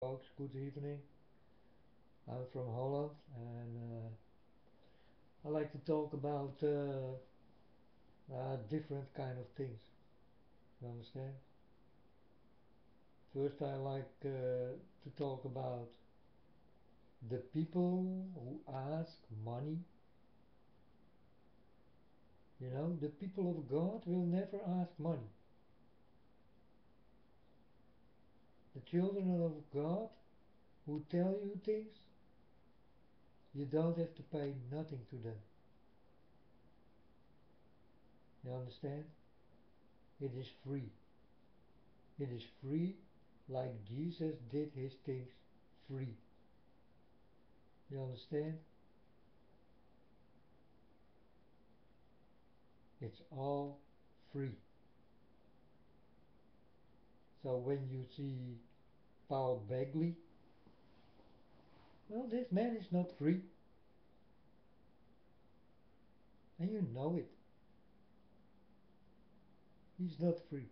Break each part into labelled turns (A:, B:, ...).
A: Folks, good evening. I'm from Holland and I like to talk about different kind of things. You understand? First, I like to talk about the people who ask money. You know, the people of God will never ask money. The children of God who tell you things, you don't have to pay nothing to them. You understand? It is free. It is free like Jesus did his things free. You understand? It's all free. So when you see Paul Begley, well, this man is not free, and you know it. He's not free.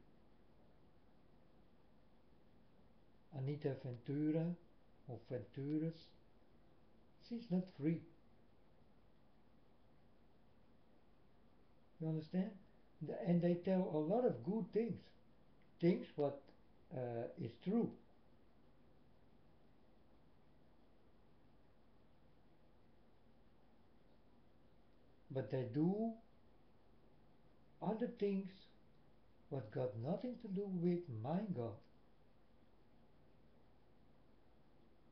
A: Anita Ventura, or Venturas, she's not free. You understand? And they tell a lot of good things. Things what is true. But they do other things what got nothing to do with my God.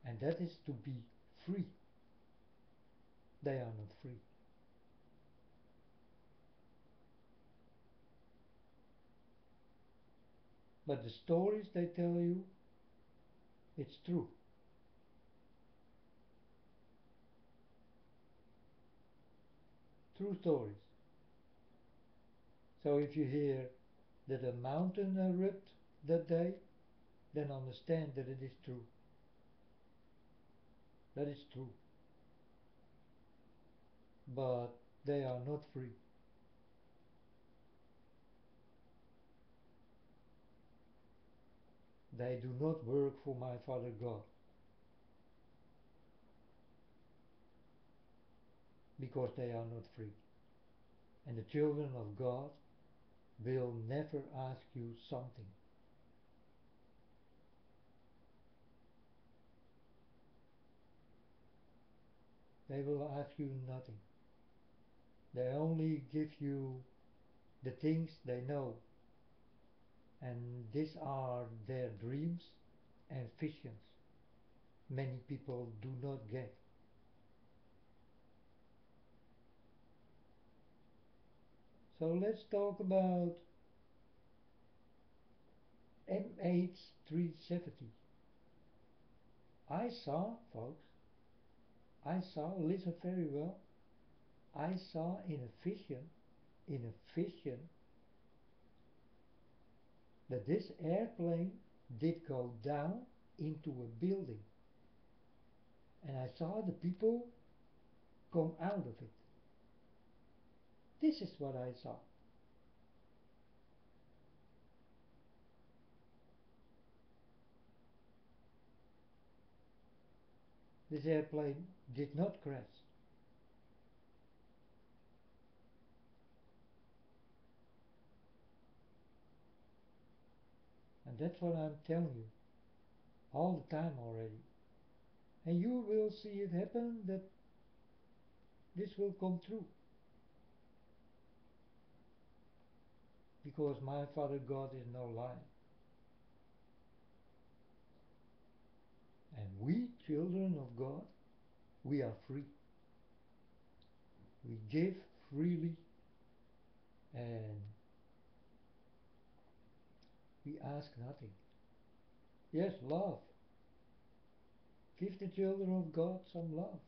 A: And that is to be free. They are not free. But the stories they tell you, it's true. True stories. So if you hear that a mountain erupted that day, then understand that it is true. That is true. But they are not free. They do not work for my Father God. Because they are not free. And the children of God will never ask you something. They will ask you nothing. They only give you the things they know. And these are their dreams and visions. Many people do not get. So let's talk about MH370. I saw, folks, listen very well, I saw in a vision, that this airplane did go down into a building. And I saw the people come out of it. This is what I saw. This airplane did not crash. And that's what I'm telling you all the time already. And you will see it happen that this will come true. Because my Father God is no lie. And we, children of God, we are free. We give freely and we ask nothing. Yes, love. Give the children of God some love.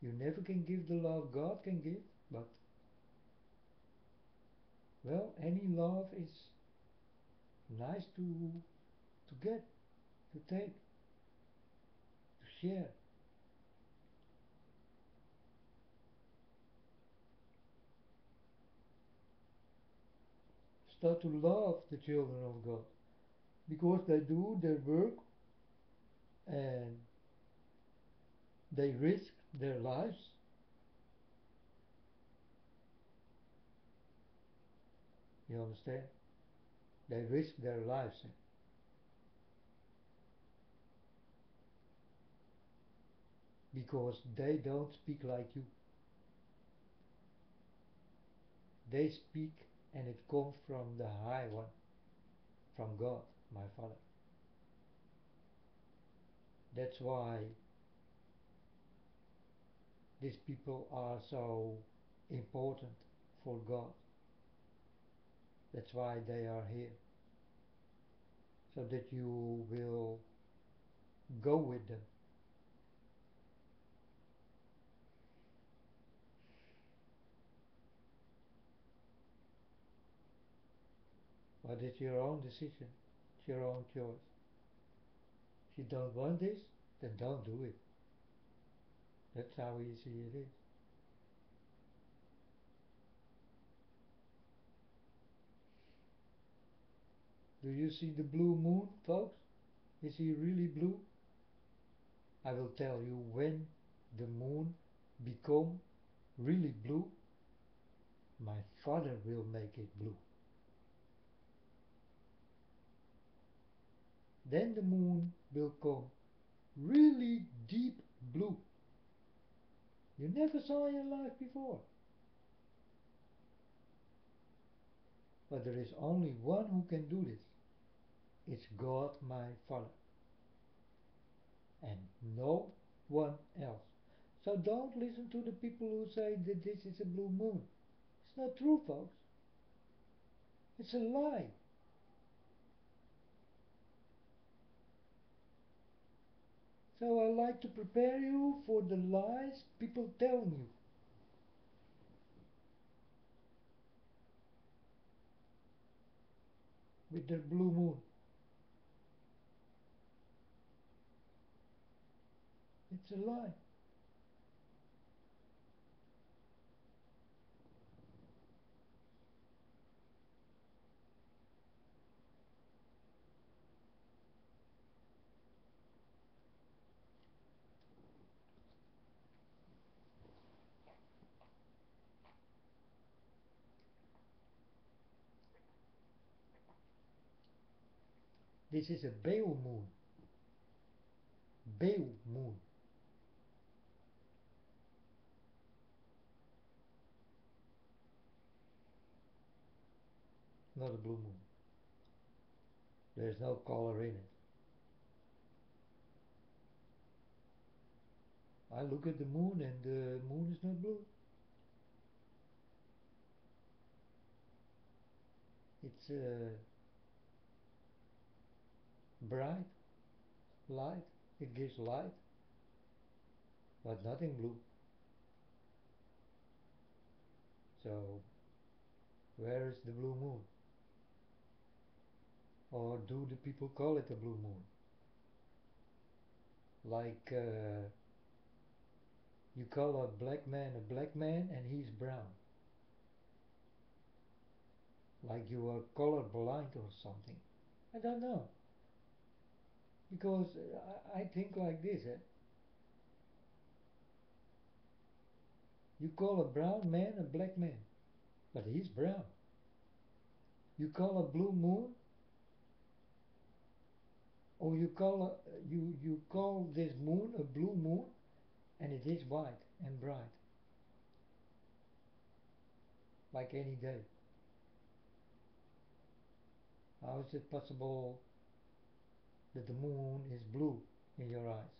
A: You never can give the love God can give, but, well, any love is nice to get, to take, to share. Start to love the children of God because they do their work and they risk their lives. You understand? They risk their lives because they don't speak like you. They speak and it comes from the High One, from God, my Father. That's why these people are so important for God. That's why they are here, so that you will go with them. But it's your own decision, it's your own choice. If you don't want this, then don't do it. That's how easy it is. Do you see the blue moon, folks? Is he really blue? I will tell you when the moon become really blue. My Father will make it blue. Then the moon will come really deep blue. You never saw in your life before. But there is only one who can do this. It's God my Father. And no one else. So don't listen to the people who say that this is a blue moon. It's not true, folks. It's a lie. So I like to prepare you for the lies people telling you. With their blue moon. It's a lie. This is a Baal moon. Baal moon. Not a blue moon. There's no color in it. I look at the moon and the moon is not blue. It's bright, light. It gives light, but nothing blue. So, where is the blue moon? Or do the people call it a blue moon? Like you call a black man and he's brown. Like you are color blind or something. I don't know. Because I think like this. You call a brown man a black man, but he's brown. You call a blue moon, or you call this moon a blue moon, and it is white and bright, like any day. How is it possible that the moon is blue in your eyes,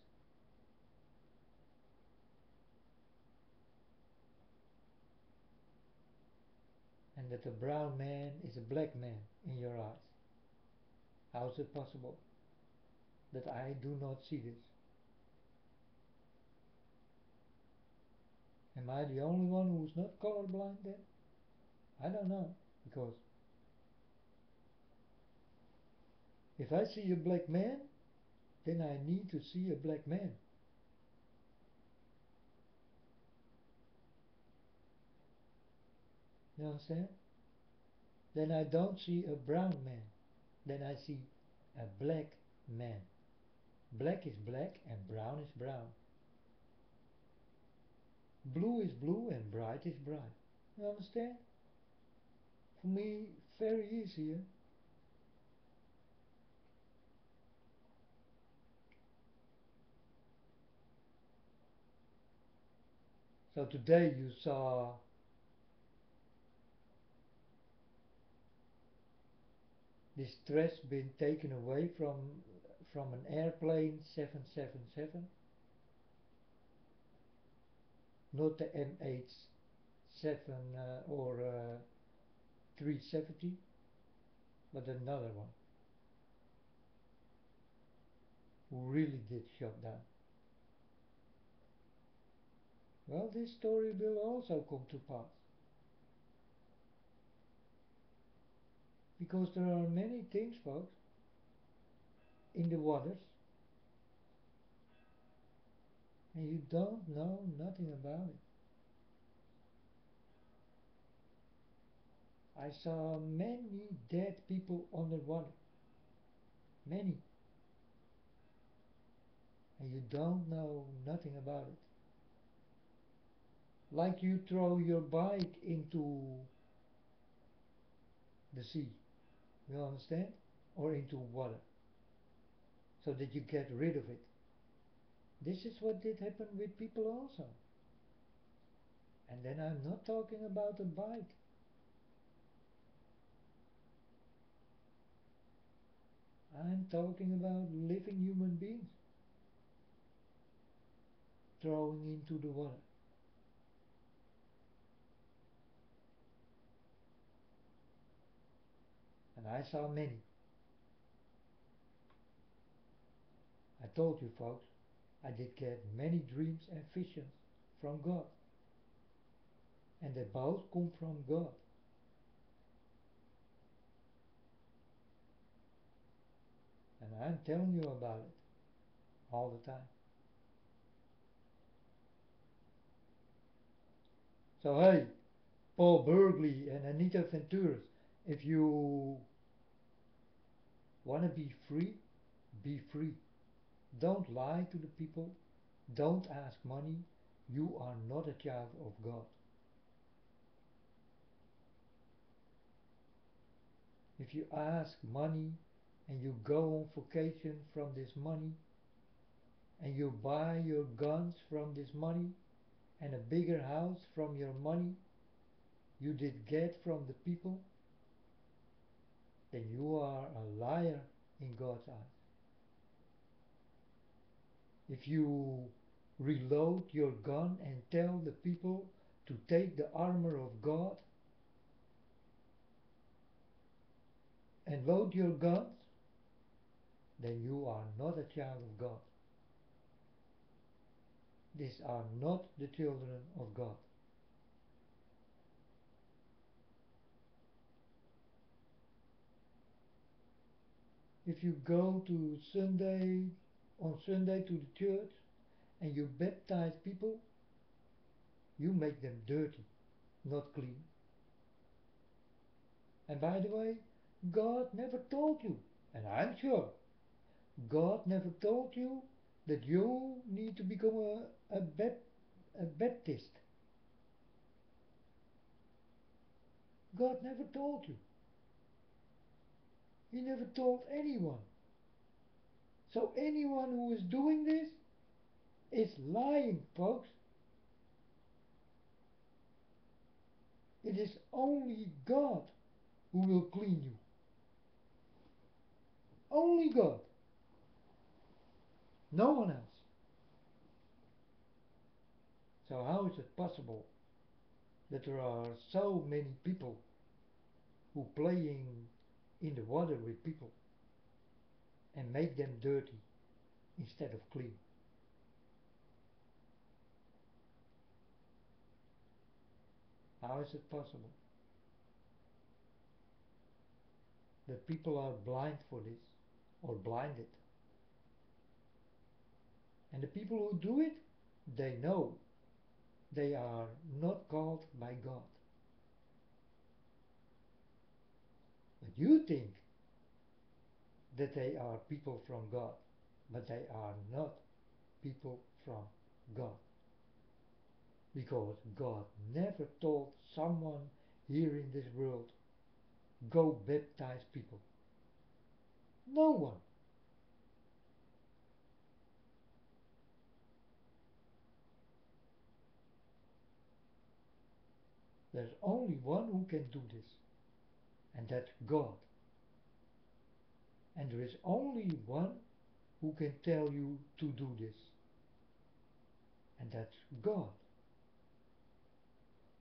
A: and that a brown man is a black man in your eyes? How is it possible that I do not see this? Am I the only one who's not colorblind then? I don't know, because if I see a black man, then I need to see a black man. You understand? Then I don't see a brown man. Then I see a black man. Black is black and brown is brown. Blue is blue and bright is bright. You understand? For me, very easy. Eh? So today you saw this stress being taken away from an airplane 777, not the MH7 or 370, but another one who really did shut down. Well, this story will also come to pass, because there are many things, folks, in the waters, and you don't know nothing about it. I saw many dead people underwater, many, and you don't know nothing about it. Like you throw your bike into the sea, you understand? Or into water, so that you get rid of it. This is what did happen with people also. And then I'm not talking about a bike. I'm talking about living human beings throwing into the water. And I saw many. I told you, folks, I did get many dreams and visions from God. And they both come from God. And I'm telling you about it all the time. So hey, Paul Burgley and Anita Venturas, if you want to be free, be free. Don't lie to the people. Don't ask money. You are not a child of God. If you ask money and you go on vacation from this money and you buy your guns from this money and a bigger house from your money you did get from the people, then you are a liar in God's eyes. If you reload your gun and tell the people to take the armor of God and load your guns, then you are not a child of God. These are not the children of God. If you go to on Sunday to the church and you baptize people, you make them dirty, not clean. And by the way, God never told you, and I'm sure, God never told you that you need to become a Baptist. God never told you. He never told anyone. So anyone who is doing this is lying, folks. It is only God who will clean you. Only God. No one else. So how is it possible that there are so many people who playing in the water with people and make them dirty instead of clean? How is it possible that people are blind for this or blinded? And the people who do it, they know they are not called by God. But you think that they are people from God. but they are not people from God. Because God never told someone here in this world, go baptize people. No one. There's only one who can do this, and that's God. And there is only one who can tell you to do this, and that's God.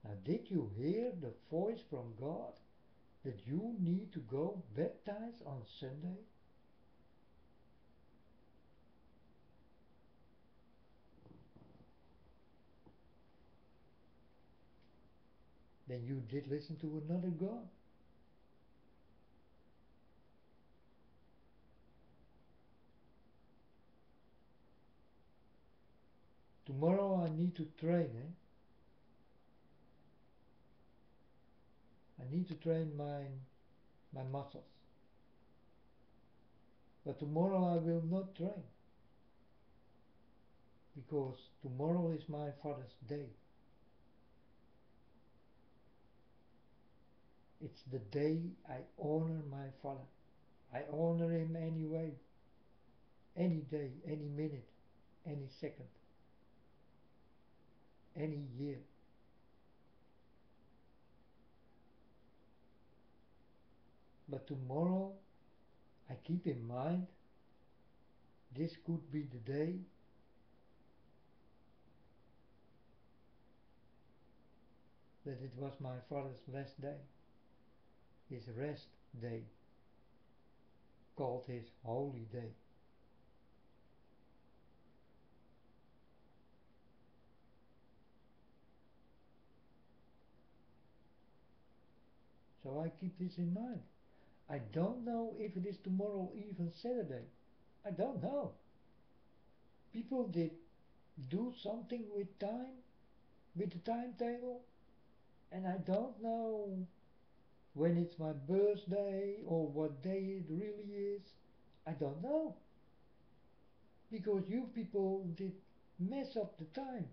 A: Now, did you hear the voice from God that you need to go baptize on Sunday? Then you did listen to another God. Tomorrow I need to train, eh? I need to train my muscles. But tomorrow I will not train, because tomorrow is my Father's day. It's the day I honor my Father. I honor him anyway, any day, any minute, any second, any year. But tomorrow I keep in mind this could be the day that it was my Father's last day, his rest day, called his holy day. So I keep this in mind. I don't know if it is tomorrow even Saturday. I don't know. People did do something with time, with the timetable, and I don't know when it's my birthday or what day it really is. I don't know. Because you people did mess up the time.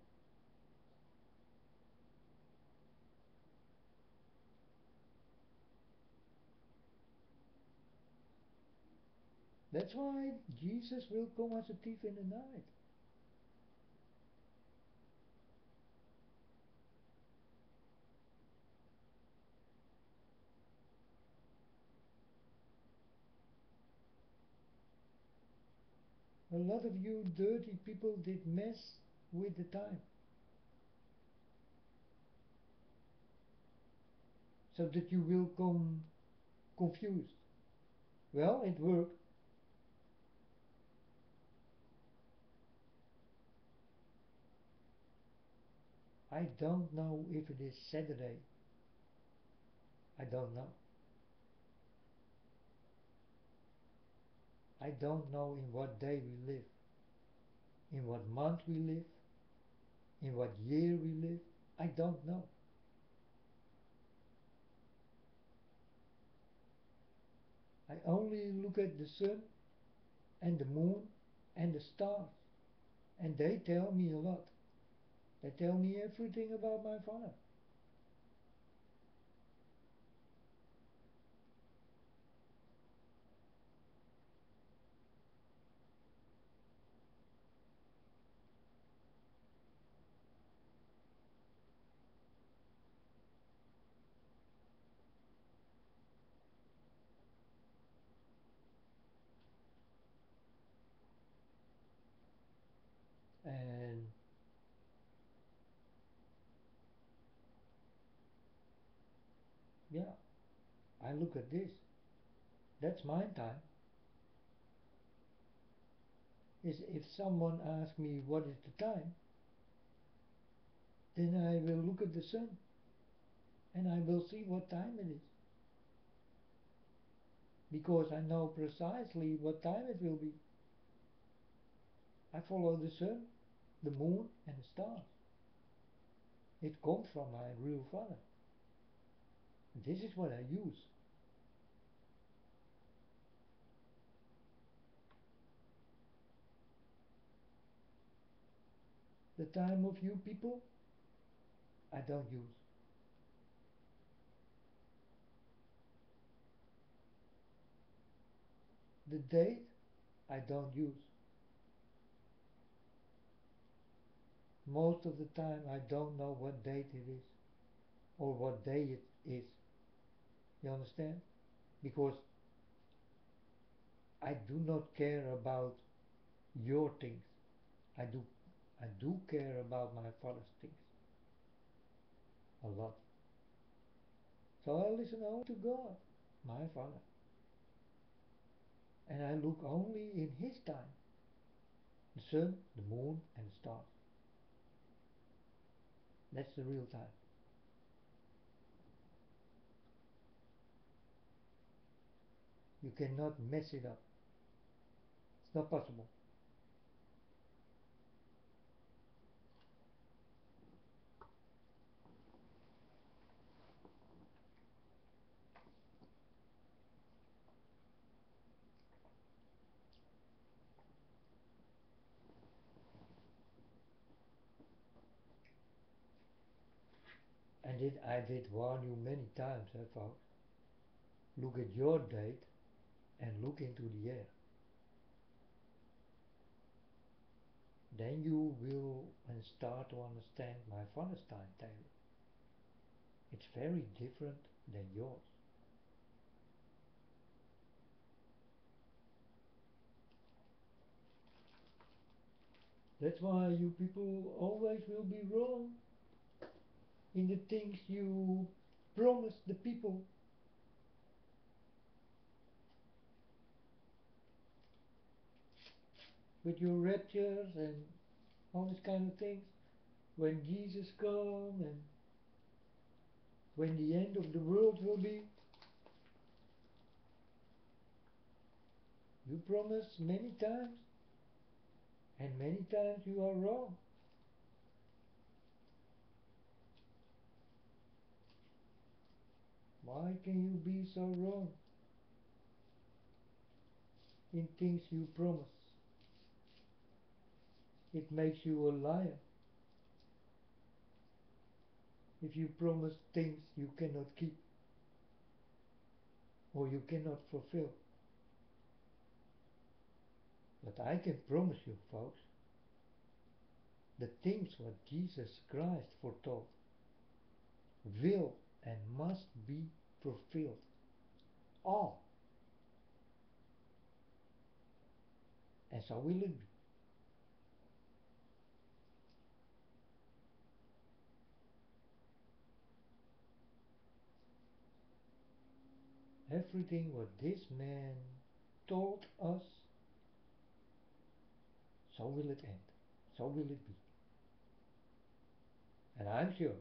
A: That's why Jesus will come as a thief in the night. A lot of you dirty people did mess with the time, so that you will come confused. Well, it worked. I don't know if it is Saturday. I don't know. I don't know in what day we live, in what month we live, in what year we live. I don't know. I only look at the sun and the moon and the stars, and they tell me a lot. They tell me everything about my Father. And yeah, I look at this. That's my time. Is if someone asks me what is the time, then I will look at the sun and I will see what time it is. Because I know precisely what time it will be. I follow the sun, the moon, and the stars. It comes from my real Father. This is what I use. The time of you people, I don't use. The date, I don't use. Most of the time I don't know what date it is or what day it is. You understand? Because I do not care about your things. I do I do care about my father's things a lot. So I listen only to God, my father. And I look only in his time. The sun, the moon and the stars. That's the real time. You cannot mess it up. It's not possible. And I did warn you many times, folks. Look at your date and look into the air. Then you will start to understand my father's timetable. It's very different than yours. That's why you people always will be wrong in the things you promise the people. With your raptures and all these kind of things. When Jesus comes and when the end of the world will be. You promise many times and many times you are wrong. Why can you be so wrong in things you promise? It makes you a liar if you promise things you cannot keep or you cannot fulfill. But I can promise you, folks, the things what Jesus Christ foretold will and must be fulfilled. All. And so will it be. Everything what this man told us, so will it end. So will it be. And I'm sure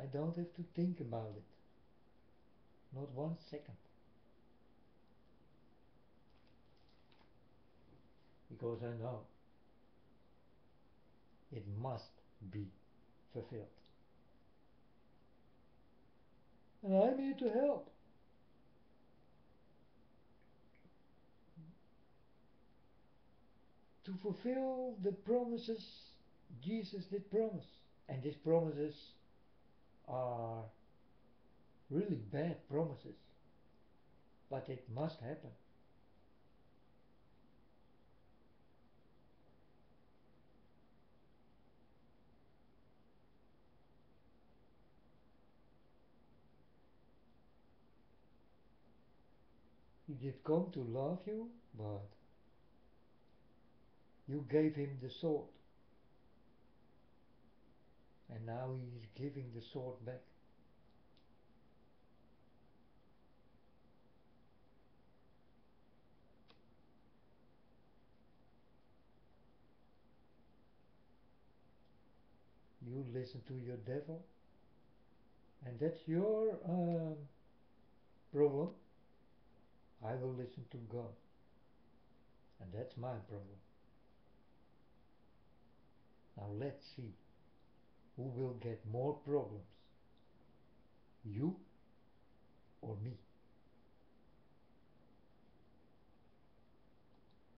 A: I don't have to think about it. Not 1 second. Because I know it must be fulfilled. And I'm here to help. To fulfill the promises Jesus did promise. And these promises are really bad promises. But it must happen. He did come to love you, but you gave him the sword. And now he is giving the sword back. You listen to your devil, and that's your problem. I will listen to God, and that's my problem. Now let's see who will get more problems, you or me.